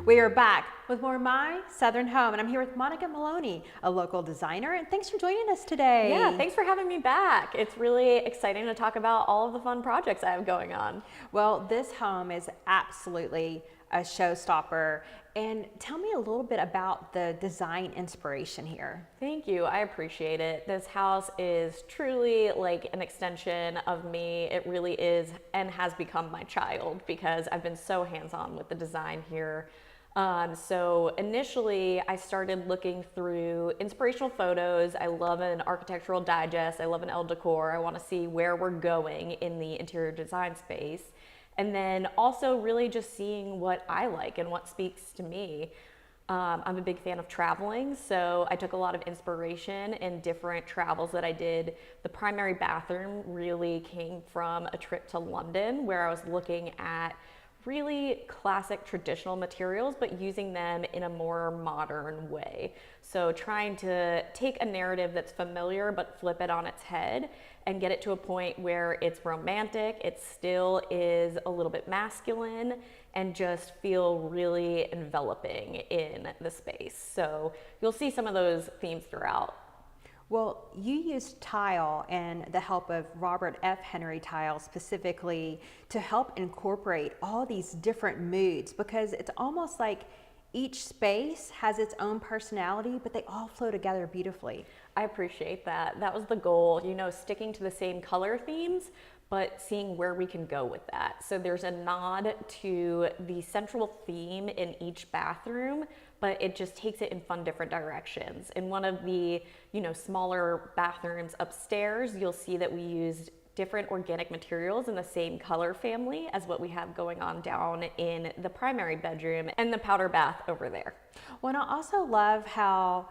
We are back with more My Southern Home, and I'm here with Monica Maloney, a local designer, and thanks for joining us today. Yeah, thanks for having me back. It's really exciting to talk about all of the fun projects I have going on. Well, this home is absolutely a showstopper, and tell me a little bit about the design inspiration here. Thank you, I appreciate it. This house is truly like an extension of me. It really is and has become my child because I've been so hands-on with the design here. So initially I started looking through inspirational photos. I love an architectural digest. I love an Elle decor. I want to see where we're going in the interior design space. And then also really just seeing what I like and what speaks to me. I'm a big fan of traveling, so I took a lot of inspiration in different travels that I did. The primary bathroom really came from a trip to London where I was looking at really classic traditional materials, but using them in a more modern way. So trying to take a narrative that's familiar, but flip it on its head and get it to a point where it's romantic, it still is a little bit masculine, and just feel really enveloping in the space. So you'll see some of those themes throughout. Well, you used tile and the help of Robert F. Henry tile specifically to help incorporate all these different moods, because it's almost like each space has its own personality, but they all flow together beautifully. I appreciate that. That was the goal, you know, sticking to the same color themes, but seeing where we can go with that. So there's a nod to the central theme in each bathroom, but it just takes it in fun different directions. In one of the, you know, smaller bathrooms upstairs, you'll see that we used different organic materials in the same color family as what we have going on down in the primary bedroom and the powder bath over there. Well, and I also love how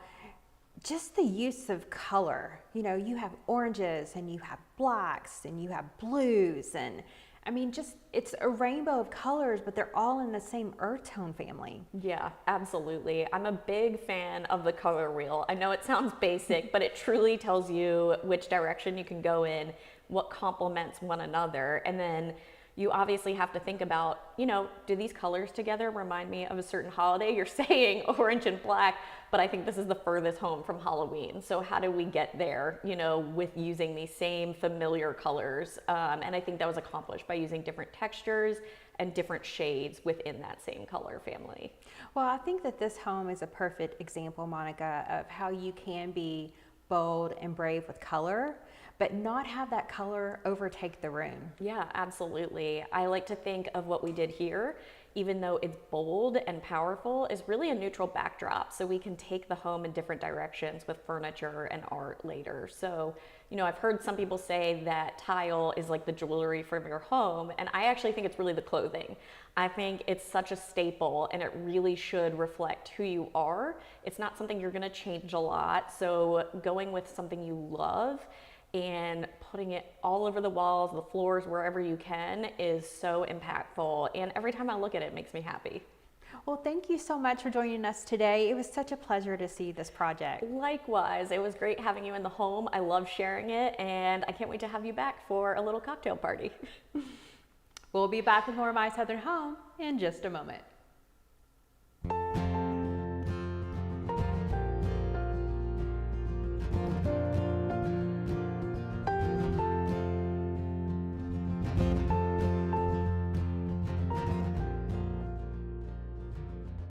just the use of color, you know, you have oranges and you have blacks and you have blues, and I mean, just it's a rainbow of colors, but they're all in the same earth tone family. Yeah, absolutely. I'm a big fan of the color wheel. I know it sounds basic, but it truly tells you which direction you can go in, what complements one another, and then you obviously have to think about, you know, do these colors together remind me of a certain holiday? You're saying orange and black, but I think this is the furthest home from Halloween. So how do we get there, you know, with using these same familiar colors? And I think that was accomplished by using different textures and different shades within that same color family. Well, I think that this home is a perfect example, Monica, of how you can be bold and brave with color, but not have that color overtake the room. Yeah, absolutely. I like to think of what we did here, even though it's bold and powerful, is really a neutral backdrop. So we can take the home in different directions with furniture and art later. So, you know, I've heard some people say that tile is like the jewelry from your home, and I actually think it's really the clothing. I think it's such a staple and it really should reflect who you are. It's not something you're gonna change a lot. So going with something you love and putting it all over the walls, the floors, wherever you can is so impactful. And every time I look at it, it makes me happy. Well, thank you so much for joining us today. It was such a pleasure to see this project. Likewise, it was great having you in the home. I love sharing it, and I can't wait to have you back for a little cocktail party. We'll be back with more of My Southern Home in just a moment.